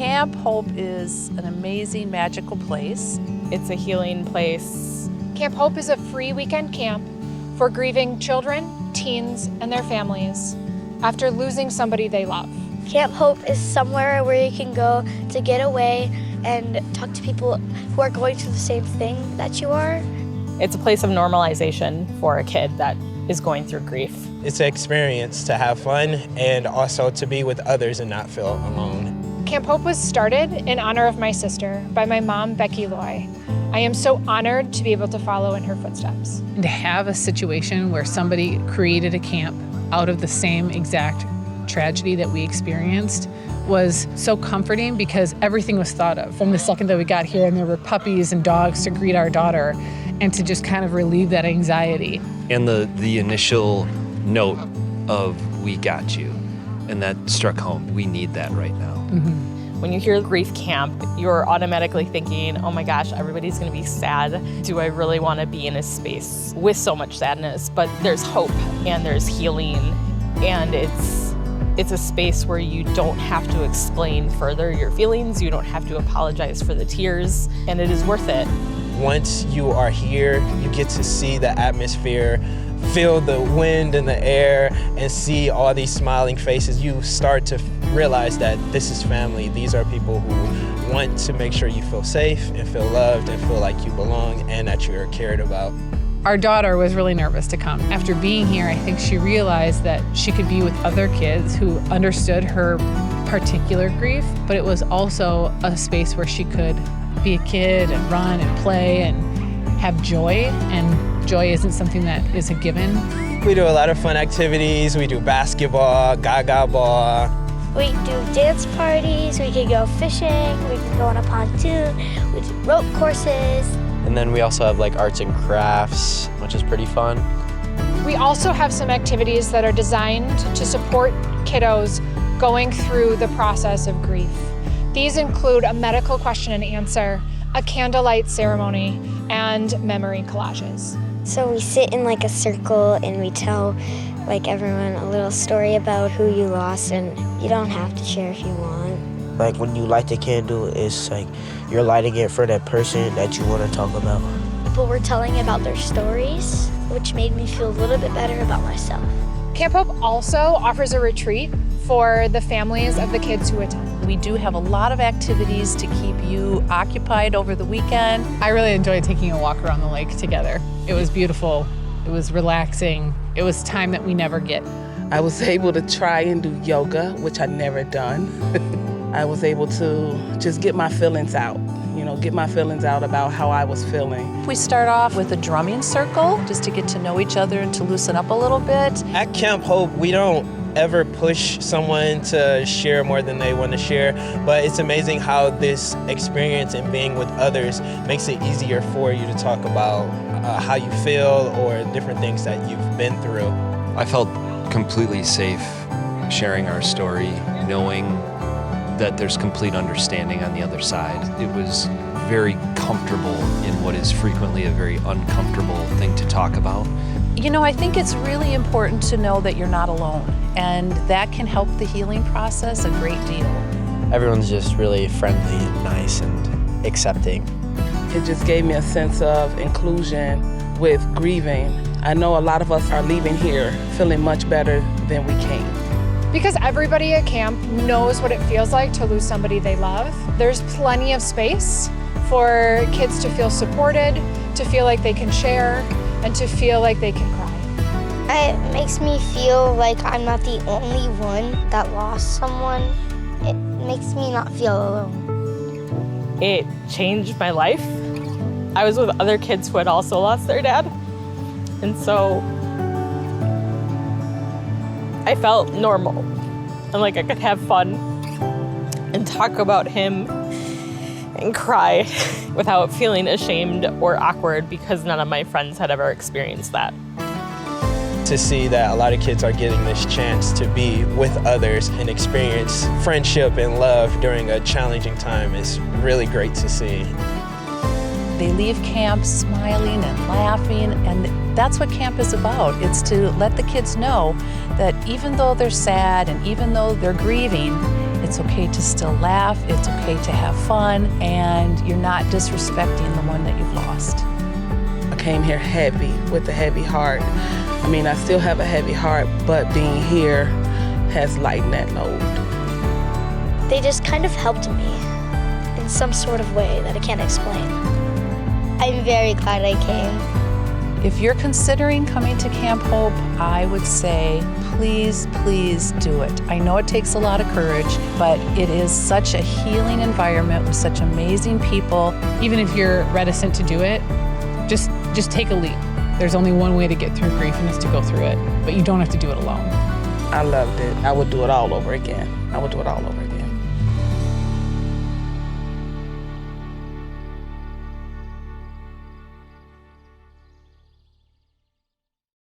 Camp Hope is an amazing, magical place. It's a healing place. Camp Hope is a free weekend camp for grieving children, teens, and their families after losing somebody they love. Camp Hope is somewhere where you can go to get away and talk to people who are going through the same thing that you are. It's a place of normalization for a kid that is going through grief. It's an experience to have fun and also to be with others and not feel alone. Camp Hope was started in honor of my sister by my mom, Becky Loy. I am so honored to be able to follow in her footsteps. And to have a situation where somebody created a camp out of the same exact tragedy that we experienced was so comforting because everything was thought of from the second that we got here, and there were puppies and dogs to greet our daughter and to just kind of relieve that anxiety. And the initial note of "we got you," and that struck home. We need that right now. Mm-hmm. When you hear grief camp, you're automatically thinking, oh my gosh, everybody's gonna be sad. Do I really wanna be in a space with so much sadness? But there's hope and there's healing, and it's a space where you don't have to explain further your feelings, you don't have to apologize for the tears, and it is worth it. Once you are here, you get to see the atmosphere, feel the wind in the air, and see all these smiling faces. You start to realize that this is family. These are people who want to make sure you feel safe and feel loved and feel like you belong and that you're cared about. Our daughter was really nervous to come. After being here, I think she realized that she could be with other kids who understood her particular grief, but it was also a space where she could be a kid and run and play and have joy, and joy isn't something that is a given. We do a lot of fun activities. We do basketball, gaga ball. We do dance parties, we can go fishing, we can go on a pontoon, we do rope courses. And then we also have like arts and crafts, which is pretty fun. We also have some activities that are designed to support kiddos going through the process of grief. These include a medical question and answer, a candlelight ceremony, and memory collages. So we sit in like a circle and we tell like everyone a little story about who you lost, and you don't have to share if you want. Like when you light the candle, it's like you're lighting it for that person that you want to talk about. People were telling about their stories, which made me feel a little bit better about myself. Camp Hope also offers a retreat for the families of the kids who attend. We do have a lot of activities to keep you occupied over the weekend. I really enjoyed taking a walk around the lake together. It was beautiful, it was relaxing, it was time that we never get. I was able to try and do yoga, which I'd never done. I was able to just get my feelings out, get my feelings out about how I was feeling. We start off with a drumming circle just to get to know each other and to loosen up a little bit. At Camp Hope, we don't ever push someone to share more than they want to share, but it's amazing how this experience and being with others makes it easier for you to talk about how you feel or different things that you've been through. I felt completely safe sharing our story, knowing that there's complete understanding on the other side. It was very comfortable in what is frequently a very uncomfortable thing to talk about. You know, I think it's really important to know that you're not alone, and that can help the healing process a great deal. Everyone's just really friendly and nice and accepting. It just gave me a sense of inclusion with grieving. I know a lot of us are leaving here feeling much better than we came. Because everybody at camp knows what it feels like to lose somebody they love, there's plenty of space for kids to feel supported, to feel like they can share, and to feel like they can cry. It makes me feel like I'm not the only one that lost someone. It makes me not feel alone. It changed my life. I was with other kids who had also lost their dad. And so I felt normal and like I could have fun and talk about him and cry without feeling ashamed or awkward because none of my friends had ever experienced that. To see that a lot of kids are getting this chance to be with others and experience friendship and love during a challenging time is really great to see. They leave camp smiling and laughing, and that's what camp is about. It's to let the kids know that even though they're sad and even though they're grieving, it's It's okay to still laugh. It's okay to have fun, and you're not disrespecting the one that you've lost. I came here heavy, with a heavy heart. I mean, I still have a heavy heart, but being here has lightened that load. They just kind of helped me in some sort of way that I can't explain. I'm very glad I came. If you're considering coming to Camp Hope, I would say, please, please do it. I know it takes a lot of courage, but it is such a healing environment with such amazing people. Even if you're reticent to do it, just take a leap. There's only one way to get through grief, and it's to go through it. But you don't have to do it alone. I loved it. I would do it all over again. I would do it all over again.